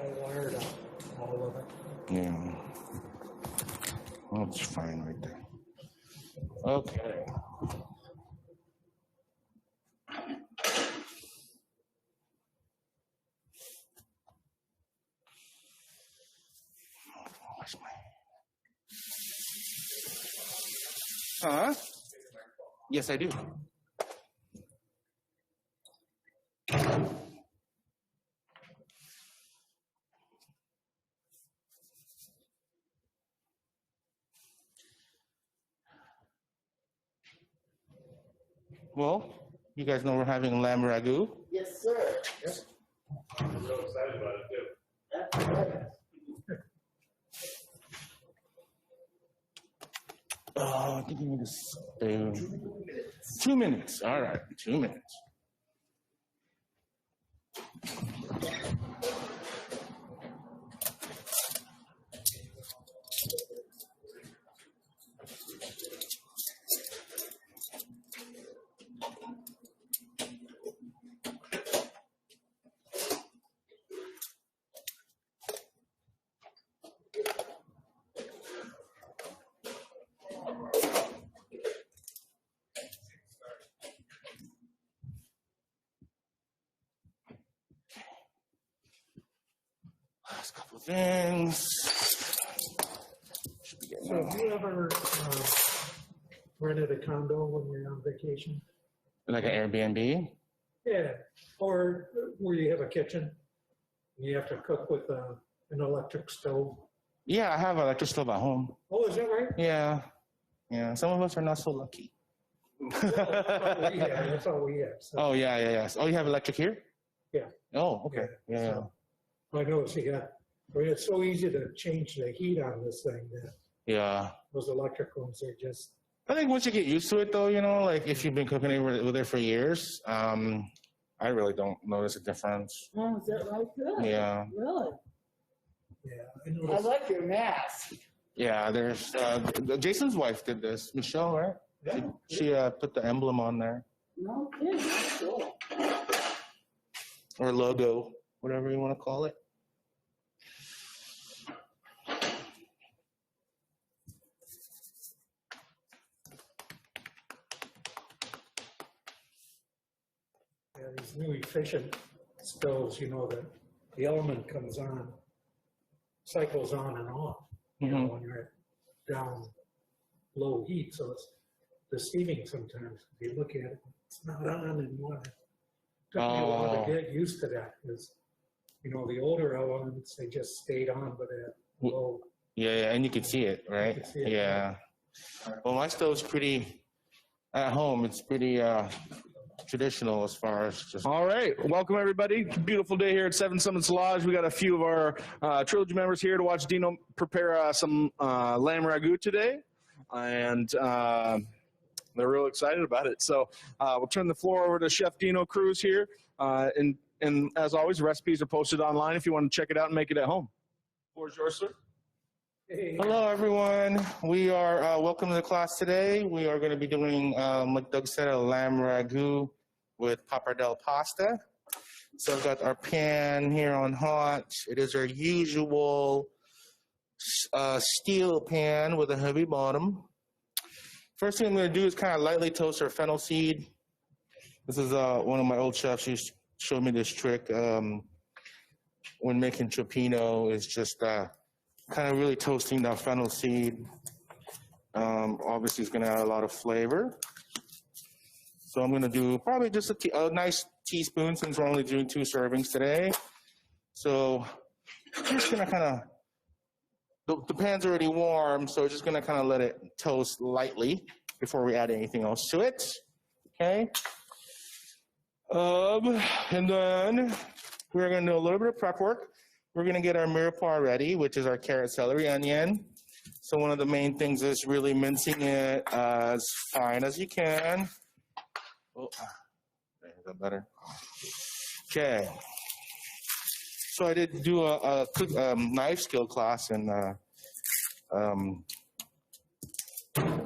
all wired up, all of it. Yeah. Well, it's fine right there. Okay. Where's my... Huh? Yes, I do. Well, you guys know we're having lamb ragu. Yes, sir. Yep. I'm so excited about it too. That's right. Oh, I think you need to stay. 2 minutes. All right, 2 minutes. Last couple of things. Should be getting So have you ever rented a condo when you're on vacation? like an Airbnb. Yeah. Or where you have a kitchen and you have to cook with an electric stove? Yeah, I have an electric stove at home. Oh, is that right? Yeah, yeah. Some of us are not so lucky. Yeah, that's all we have. So, Oh yeah. Oh, you have electric here? Yeah. Oh, okay. Yeah. So, I noticed it's so easy to change the heat on this thing that Yeah. those electric ones, they just, I think once you get used to it, though, like if you've been cooking it with it for years, I really don't notice a difference. Oh, is that right? Good. Yeah. Really? yeah, I I noticed. like your mask. Yeah. There's Jason's wife did this, Michelle, right? Yeah. She put the emblem on there No kidding. That's cool. or logo, whatever you want to call it. Yeah, these new efficient stoves, that the element comes on, cycles on and off, when you're at down low heat. So it's deceiving sometimes. If you look at it, it's not on anymore. It took me a while to get used to that because, the older elements, they just stayed on, but at low. Yeah, and you can see it, right? You can see it. Yeah. Well, my stove's pretty, at home, it's pretty traditional as far as just... All right, welcome everybody. Beautiful day here at Seven Summits Lodge. We got a few of our trilogy members here to watch Dino prepare some lamb ragu today, and they're real excited about it. So we'll turn the floor over to Chef Dino Cruz here, and as always, recipes are posted online if you want to check it out and make it at home. The floor is yours, sir. Hey, Hello, everyone. We are welcome to the class today. We are going to be doing, like Doug said, a lamb ragu with pappardelle pasta. So I've got our pan here on hot. It is our usual steel pan with a heavy bottom. First thing I'm going to do is kind of lightly toast our fennel seed. This is one of my old chefs. She showed me this trick when making cioppino. Is just kind of really toasting that fennel seed. Obviously, it's going to add a lot of flavor. So I'm going to do probably just a nice teaspoon since we're only doing 2 servings today. So just going to kind of, the pan's already warm, so just going to kind of let it toast lightly before we add anything else to it. Okay. And then we're going to do a little bit of prep work. We're going to get our mirepoix ready, which is our carrot, celery, onion. So one of the main things is really mincing it as fine as you can. Oh, is that better? Okay. So I did do a knife skill class in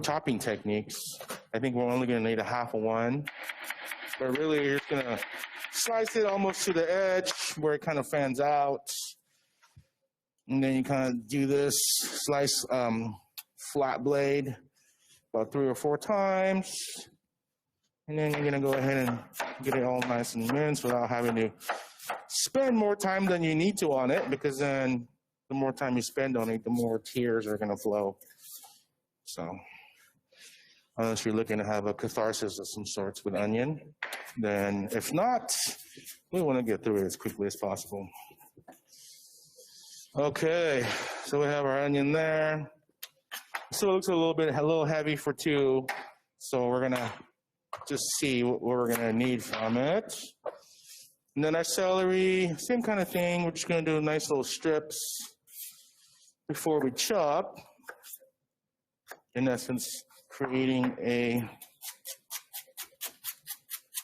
chopping techniques. I think we're only going to need a half of one. But really, you're just going to slice it almost to the edge where it kind of fans out. And then you kind of do this, slice flat blade about 3 or 4 times. And then you're gonna go ahead and get it all nice and minced without having to spend more time than you need to on it, because then the more time you spend on it, the more tears are gonna flow. So, unless you're looking to have a catharsis of some sorts with onion, then if not, we wanna get through it as quickly as possible. Okay, so we have our onion there. So it looks a little heavy for 2. So we're gonna just see what we're gonna need from it. And then our celery, same kind of thing. We're just gonna do nice little strips before we chop. In essence, creating a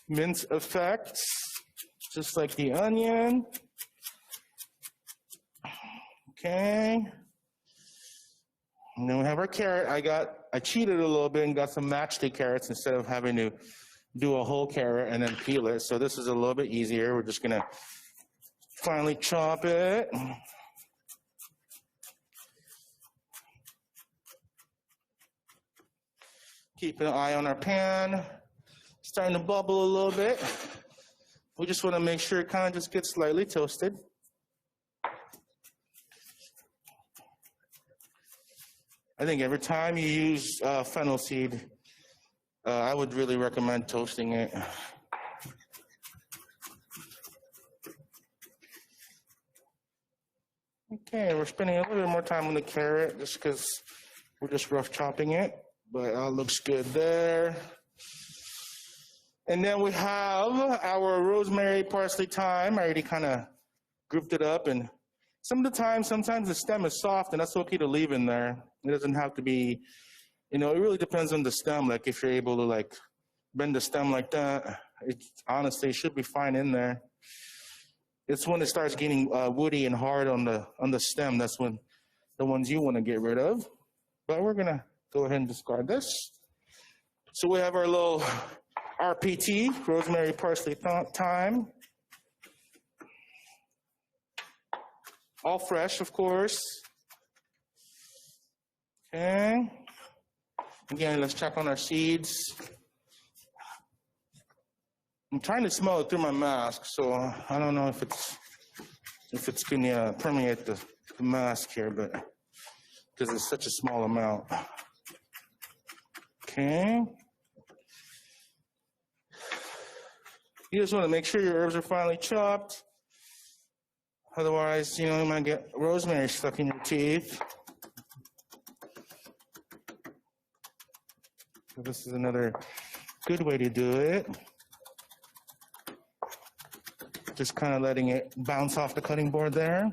mince effect, just like the onion. Okay. And then we have our carrot. I cheated a little bit and got some matchstick carrots instead of having to do a whole carrot and then peel it. So this is a little bit easier. We're just gonna finely chop it. Keep an eye on our pan. Starting to bubble a little bit. We just wanna make sure it kind of just gets slightly toasted. I think every time you use fennel seed, I would really recommend toasting it. Okay, we're spending a little bit more time on the carrot just because we're just rough chopping it, but it all looks good there. And then we have our rosemary, parsley, thyme. I already kind of grouped it up, and sometimes the stem is soft, and that's okay to leave in there. It doesn't have to be, it really depends on the stem. Like if you're able to like bend the stem like that, it honestly should be fine in there. It's when it starts getting woody and hard on the stem, that's when the ones you want to get rid of. But we're gonna go ahead and discard this. So we have our little RPT, rosemary, parsley, thyme. All fresh, of course. Okay. Again, let's check on our seeds. I'm trying to smell it through my mask, so I don't know if it's gonna permeate the mask here, but because it's such a small amount. Okay. You just want to make sure your herbs are finely chopped. Otherwise, you might get rosemary stuck in your teeth. So this is another good way to do it. Just kind of letting it bounce off the cutting board there.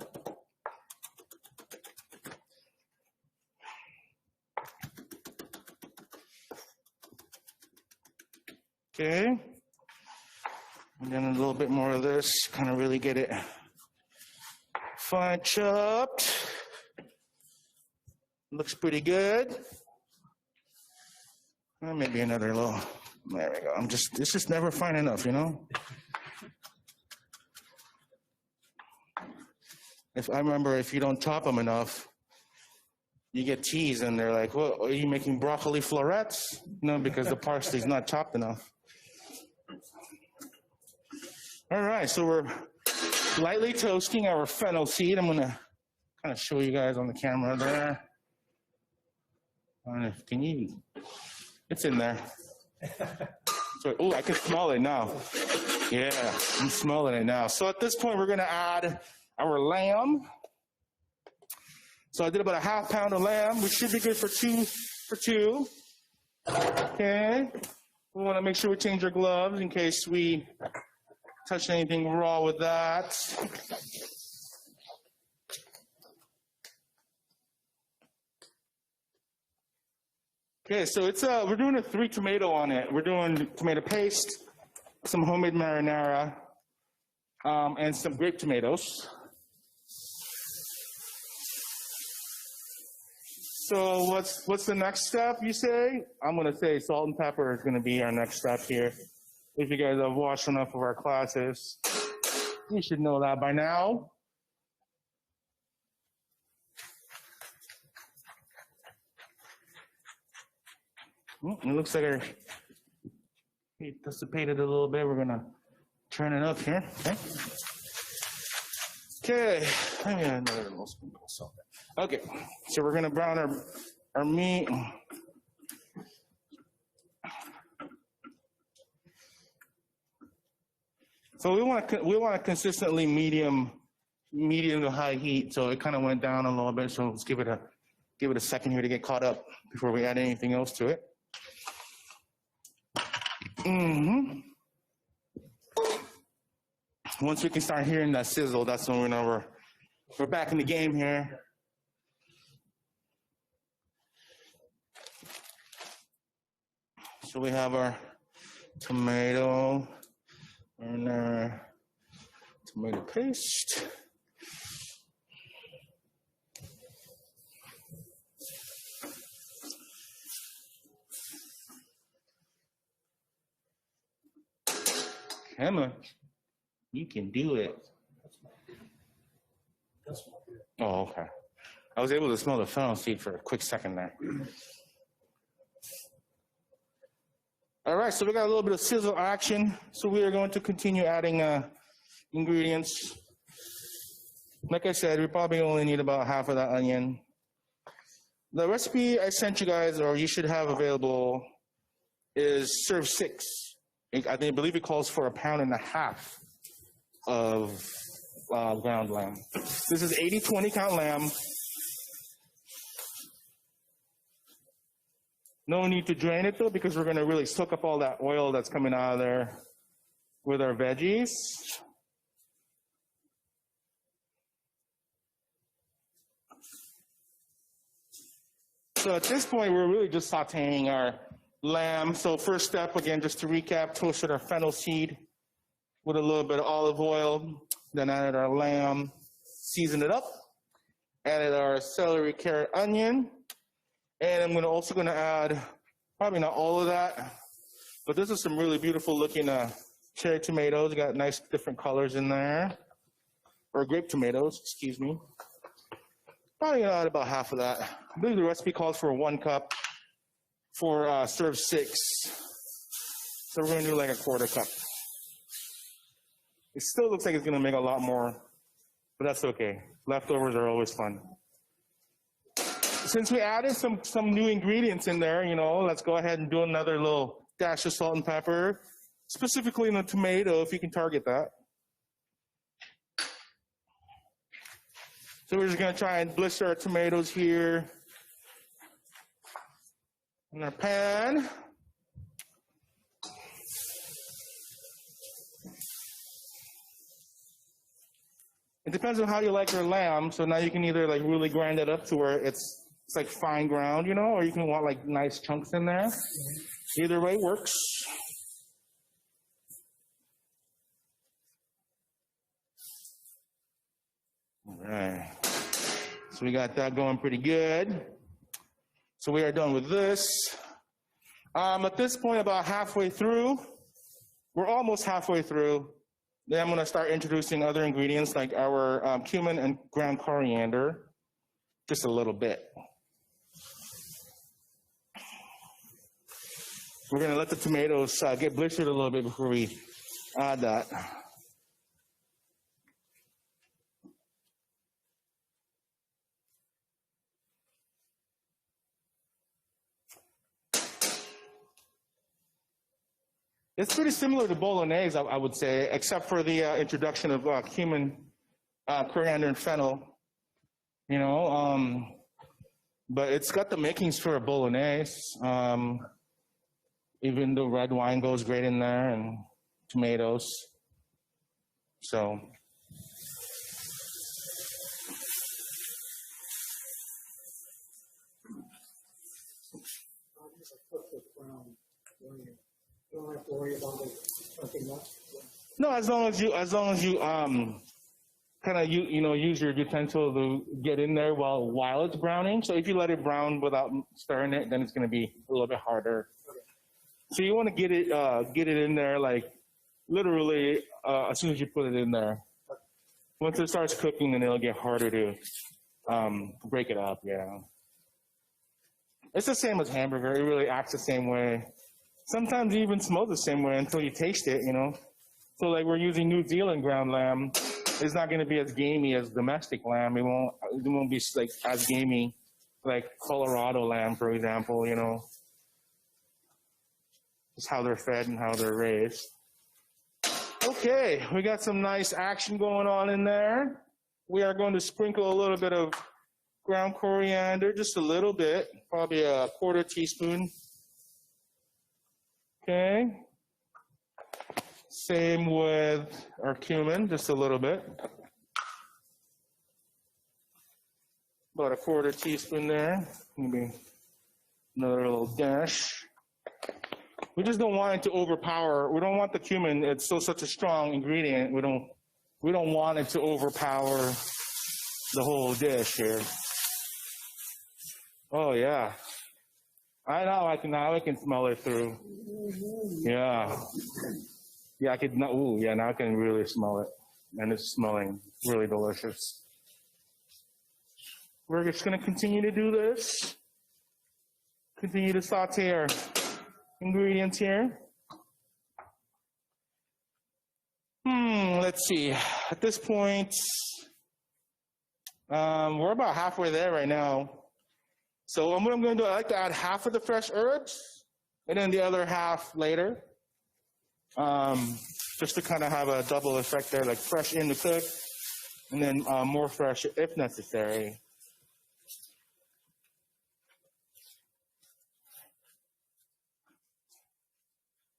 Okay. And then a little bit more of this, kind of really get it fine chopped. Looks pretty good. Well, maybe another little, there we go. It's just never fine enough, If you don't chop them enough, you get teased and they're like, well, are you making broccoli florets? No, because the parsley's not chopped enough. All right, so we're lightly toasting our fennel seed. I'm gonna kind of show you guys on the camera there. It's in there. Oh, I can smell it now. Yeah, I'm smelling it now. So at this point, we're gonna add our lamb. So I did about a ½ pound of lamb. We should be good for two. Okay. We want to make sure we change our gloves in case we touch anything raw with that. Okay, so it's we're doing a 3 tomato on it. We're doing tomato paste, some homemade marinara, and some grape tomatoes. So what's the next step, you say? I'm going to say salt and pepper is going to be our next step here. If you guys have watched enough of our classes, you should know that by now. It looks like our heat dissipated a little bit. We're gonna turn it up here. Okay. I mean, another little spoonful of salt. Okay, so we're gonna brown our meat. So we want to consistently medium to high heat. So it kind of went down a little bit. So let's give it a second here to get caught up before we add anything else to it. Once we can start hearing that sizzle, that's when we know we're back in the game here. So we have our tomato and our tomato paste. Emma, you can do it. That's not good. Oh, okay. I was able to smell the fennel seed for a quick second there. All right, so we got a little bit of sizzle action. So we are going to continue adding ingredients. Like I said, we probably only need about half of that onion. The recipe I sent you guys, or you should have available, is serve 6. I believe it calls for 1.5 pounds of ground lamb. This is 80-20 count lamb. No need to drain it though, because we're going to really soak up all that oil that's coming out of there with our veggies. So at this point, we're really just sauteing our lamb. So first step, again, just to recap, toasted our fennel seed with a little bit of olive oil, then added our lamb, seasoned it up, added our celery, carrot, onion, and I'm also going to add, probably not all of that, but this is some really beautiful looking cherry tomatoes. Got nice different colors in there, or grape tomatoes, excuse me. Probably gonna add about half of that. I believe the recipe calls for 1 cup for serve 6. So we're gonna do like a 1/4 cup. It still looks like it's gonna make a lot more, but that's okay. Leftovers are always fun. Since we added some new ingredients in there, let's go ahead and do another little dash of salt and pepper, specifically in the tomato, if you can target that. So we're just gonna try and blister our tomatoes here in our pan. It depends on how you like your lamb. So now you can either like really grind it up to where it's like fine ground, or you can want like nice chunks in there. Either way works. All right. So we got that going pretty good. So we are done with this. At this point, about halfway through, we're almost halfway through. Then I'm going to start introducing other ingredients like our cumin and ground coriander, just a little bit. We're going to let the tomatoes get blistered a little bit before we add that. It's pretty similar to bolognese, I would say, except for the introduction of cumin, coriander, and fennel. But it's got the makings for a bolognese. Even the red wine goes great in there, and tomatoes. So. You don't have to worry about it something much. No, as long as you kind of use your utensil to get in there while it's browning. So if you let it brown without stirring it, then it's going to be a little bit harder. Okay. So you want to get it in there like literally as soon as you put it in there. Once it starts cooking, then it'll get harder to break it up. Yeah. It's the same as hamburger. It really acts the same way. Sometimes it even smells the same way until you taste it, you know. So like we're using New Zealand ground lamb. It's not going to be as gamey as domestic lamb. It won't be like as gamey like Colorado lamb, for example, you know. Just how they're fed and how they're raised. Okay, we got some nice action going on in there. We are going to sprinkle a little bit of ground coriander, just a little bit, probably a quarter teaspoon. Okay. Same with our cumin, just a little bit. About a quarter teaspoon there. Maybe another little dash. We just don't want it to overpower. We don't want the cumin. It's still such a strong ingredient. We don't want it to overpower the whole dish here. Oh yeah. Now I can smell it through. Yeah. Yeah, now I can really smell it. And it's smelling really delicious. We're just gonna continue to do this. Continue to saute our ingredients here. Let's see. At this point, we're about halfway there right now. So what I'm going to do, I like to add half of the fresh herbs and then the other half later. Just to kind of have a double effect there, like fresh in the cook and then more fresh if necessary.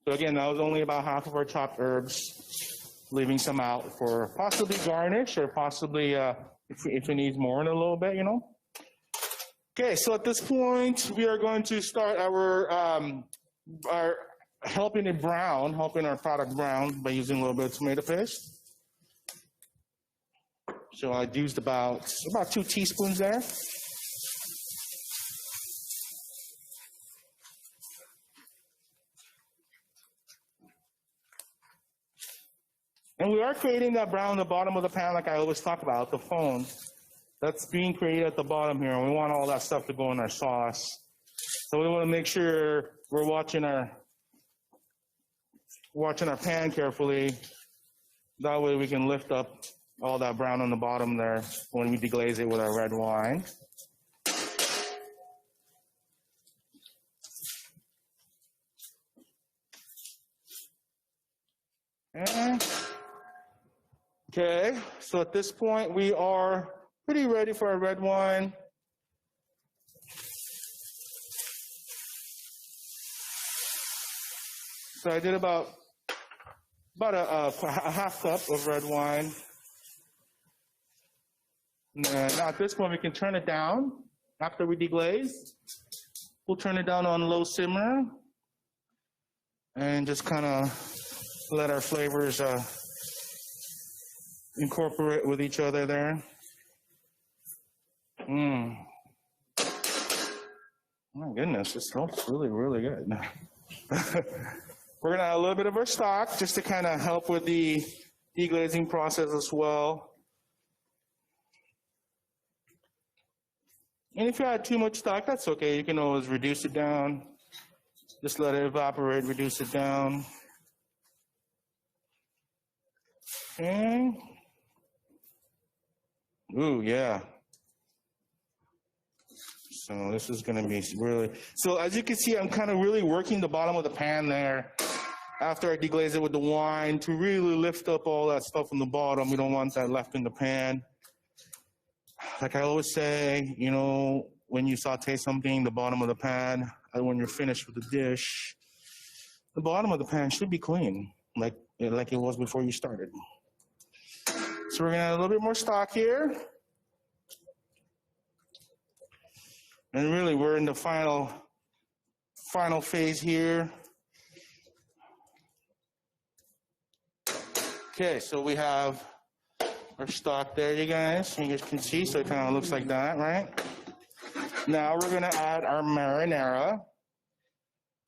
So again, that was only about half of our chopped herbs, leaving some out for possibly garnish or possibly if it needs more in a little bit, you know. Okay, so at this point, we are going to start our helping our product brown by using a little bit of tomato paste. So I used about 2 teaspoons there. And we are creating that brown at the bottom of the pan like I always talk about, the foam. That's being created at the bottom here, and we want all that stuff to go in our sauce. So we want to make sure we're watching our pan carefully. That way we can lift up all that brown on the bottom there when we deglaze it with our red wine. Okay, so at this point we are pretty ready for our red wine. So I did about a half cup of red wine. And now at this point we can turn it down after we deglaze. We'll turn it down on low simmer and just kind of let our flavors incorporate with each other there. My goodness, this smells really, really good. We're gonna add a little bit of our stock just to kind of help with the deglazing process as well. And if you add too much stock, that's okay. You can always reduce it down. Just let it evaporate, reduce it down. Okay. Ooh, yeah. So this is gonna be really, so as you can see, I'm kind of really working the bottom of the pan there after I deglaze it with the wine to really lift up all that stuff from the bottom. We don't want that left in the pan. Like I always say, you know, when you saute something, the bottom of the pan, and when you're finished with the dish, the bottom of the pan should be clean, like it was before you started. So we're gonna add a little bit more stock here. And really, we're in the final phase here. Okay, so we have our stock there, you guys. You guys can see, so it kind of looks like that, right? Now we're gonna add our marinara.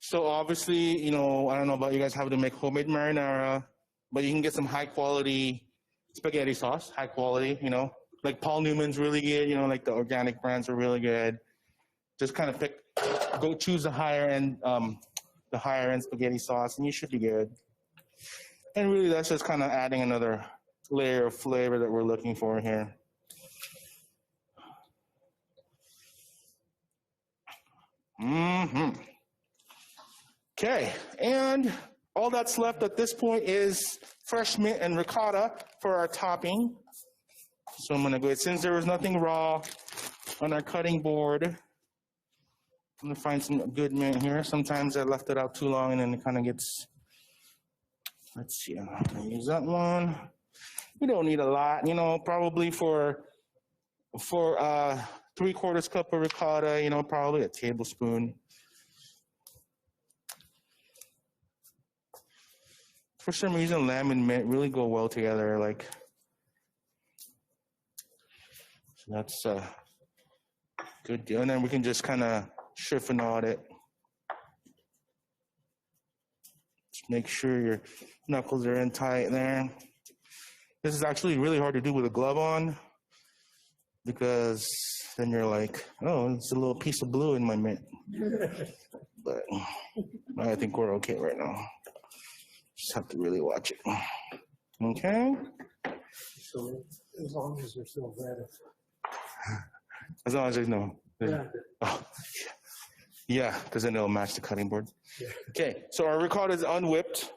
So obviously, you know, I don't know about you guys having to make homemade marinara, but you can get some high quality spaghetti sauce, high quality, you know, like Paul Newman's really good, you know, like the organic brands are really good. Just kind of pick go choose the higher end spaghetti sauce, and you should be good. And really, that's just kind of adding another layer of flavor that we're looking for here. Okay, and all that's left at this point is fresh mint and ricotta for our topping. So I'm gonna go ahead, since there was nothing raw on our cutting board, I'm gonna find some good mint here. Sometimes I left it out too long and then it kind of gets, let's see, I'm gonna use that one. We don't need a lot, you know, probably for 3/4 cup of ricotta, you know, probably a tablespoon. For some reason, lamb and mint really go well together. Like, so that's a good deal. And then we can just kind of chiffonade it. Just make sure your knuckles are in tight there. This is actually really hard to do with a glove on, because then you're like, oh, it's a little piece of blue in my mint. But I think we're okay right now. Just have to really watch it. Okay? So as long as they're still red. As long as there's no. Yeah. Oh, yeah, because then it'll match the cutting board. Yeah. Okay, so our ricotta is unwhipped.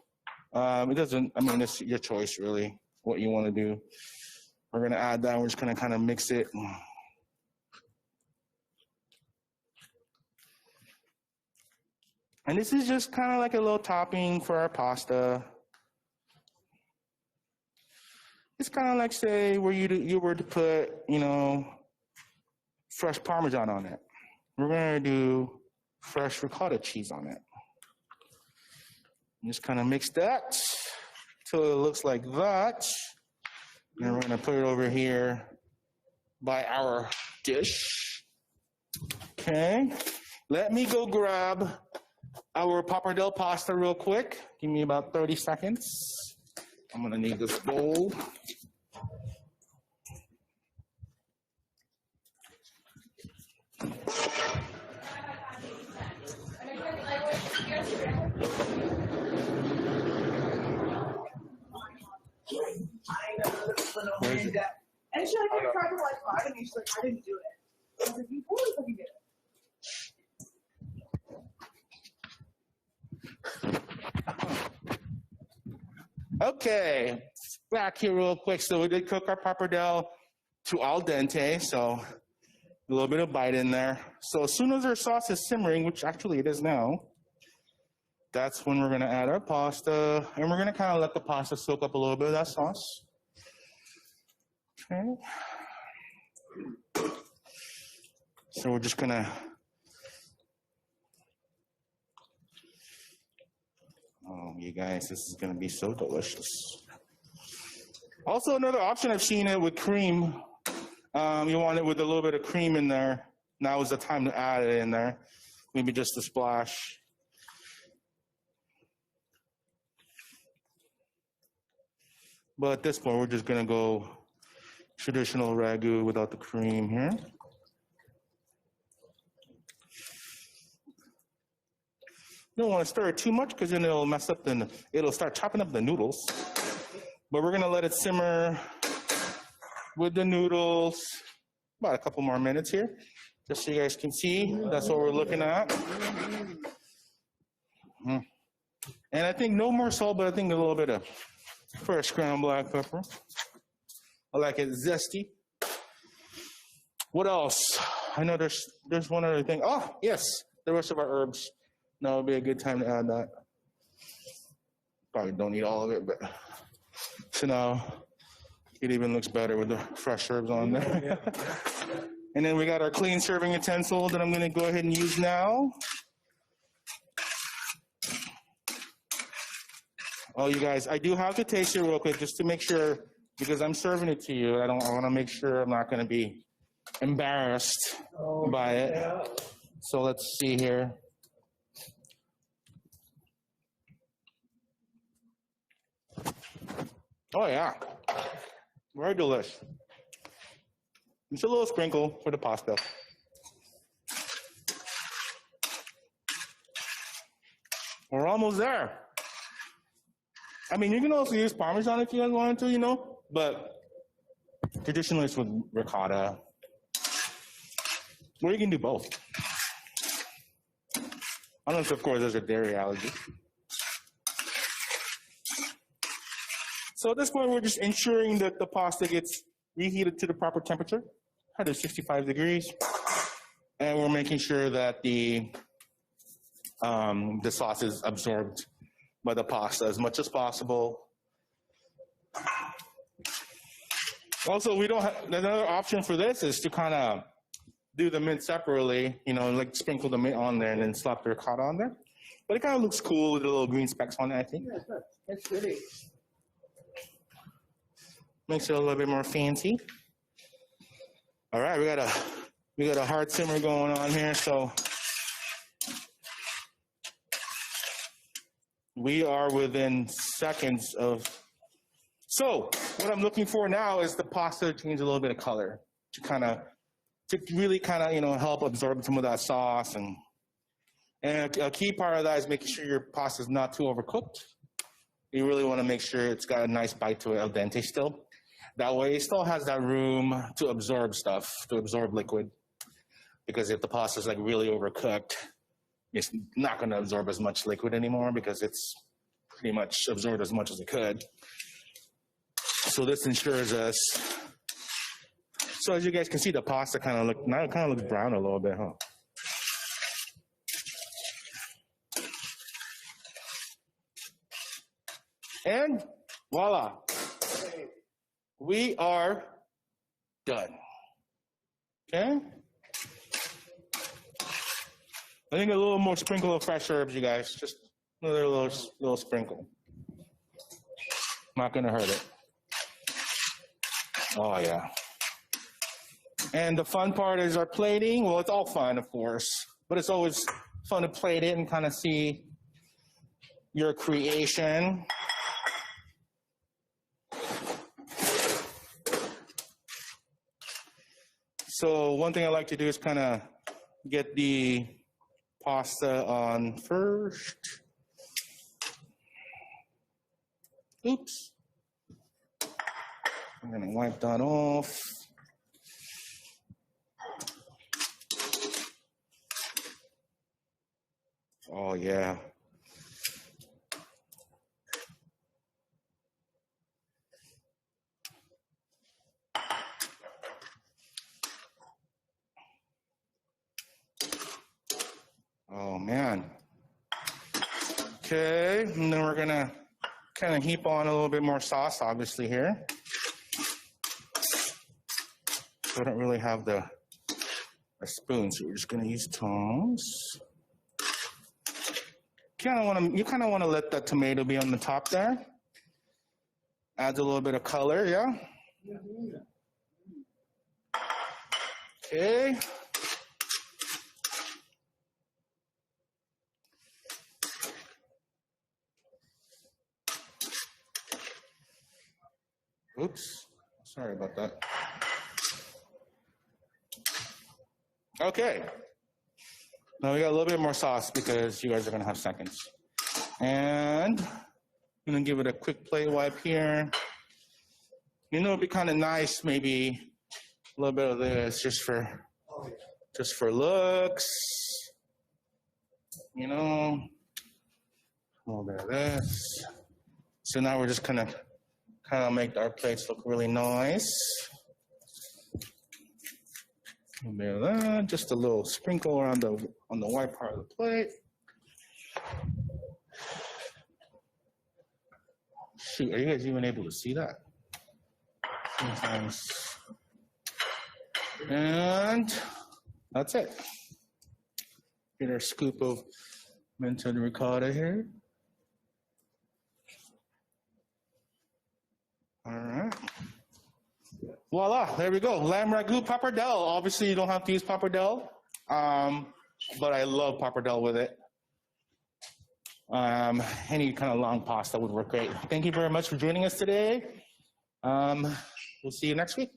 It doesn't, I mean, it's your choice, really, what you want to do. We're going to add that. We're just going to kind of mix it. And this is just kind of like a little topping for our pasta. It's kind of like, say, where you were to put, you know, fresh Parmesan on it. We're going to do fresh ricotta cheese on it. Just kind of mix that till it looks like that. And we're going to put it over here by our dish. Okay. Let me go grab our pappardelle pasta real quick. Give me about 30 seconds. I'm going to need this bowl. And she's like, I tried to like lie to me. She's like, I didn't do it. I was like, you totally fucking did it. Okay, back here real quick. So we did cook our pappardelle to al dente, so a little bit of bite in there. So as soon as our sauce is simmering, which actually it is now, that's when we're gonna add our pasta, and we're gonna kind of let the pasta soak up a little bit of that sauce. Okay. So we're just gonna, oh, you guys, this is gonna be so delicious. Also, another option I've seen it with cream. You want it with a little bit of cream in there. Now is the time to add it in there. Maybe just a splash. But at this point, we're just gonna go traditional ragu without the cream here. You don't want to stir it too much because then it'll mess up it'll start chopping up the noodles. But we're gonna let it simmer with the noodles about a couple more minutes here, just so you guys can see. That's what we're looking at. And I think no more salt, but I think a little bit of fresh ground black pepper. I like it zesty. What else? I know there's one other thing. Oh, yes, the rest of our herbs. Now would be a good time to add that. Probably don't need all of it, but so now it even looks better with the fresh herbs on there. And then we got our clean serving utensil that I'm going to go ahead and use now. Oh, you guys, I do have to taste it real quick just to make sure, because I'm serving it to you. I want to make sure I'm not going to be embarrassed by it. Yeah. So let's see here. Oh yeah, very delicious. Just a little sprinkle for the pasta. We're almost there. I mean, you can also use Parmesan if you guys wanted to, you know, but traditionally it's with ricotta. Or you can do both. Unless, of course, there's a dairy allergy. So at this point, we're just ensuring that the pasta gets reheated to the proper temperature, 165 degrees. And we're making sure that the sauce is absorbed by the pasta as much as possible. Also, we don't have, another option for this is to kind of do the mint separately, you know, like sprinkle the mint on there and then slap the ricotta on there. But it kind of looks cool with the little green specks on it, I think. Yeah, it's pretty. Makes it a little bit more fancy. All right, we got a hard simmer going on here, so we are within seconds of. So what I'm looking for now is the pasta to change a little bit of color to really kind of, you know, help absorb some of that sauce, and a key part of that is making sure your pasta is not too overcooked. You really want to make sure it's got a nice bite to it, al dente still. That way it still has that room to absorb stuff, to absorb liquid. Because if the pasta is like really overcooked, it's not going to absorb as much liquid anymore because it's pretty much absorbed as much as it could. So this ensures us. So as you guys can see, the pasta now it kind of looks brown a little bit, huh? And voila, we are done. Okay. I think a little more sprinkle of fresh herbs, you guys. Just another little sprinkle. Not gonna hurt it. Oh yeah. And the fun part is our plating. Well, it's all fun, of course, but it's always fun to plate it and kind of see your creation. So one thing I like to do is kind of get the pasta on first. Oops. I'm gonna wipe that off. Oh yeah. Oh man. Okay, and then we're gonna kind of heap on a little bit more sauce, obviously here. So I don't really have a spoon, so we're just gonna use tongs. You kind of want to let that tomato be on the top there. Adds a little bit of color, yeah? Okay. Oops, sorry about that. Okay. Now we got a little bit more sauce because you guys are gonna have seconds. And I'm gonna give it a quick plate wipe here. You know, it'd be kind of nice, maybe a little bit of this just for looks. You know, a little bit of this. So now we're just gonna kind of make our plates look really nice. A bit of that, just a little sprinkle around on the white part of the plate. Shoot, are you guys even able to see that? Sometimes. And that's it. Get our scoop of minted ricotta here. All right. Voila, there we go. Lamb ragu pappardelle. Obviously, you don't have to use pappardelle, but I love pappardelle with it. Any kind of long pasta would work great. Thank you very much for joining us today. We'll see you next week.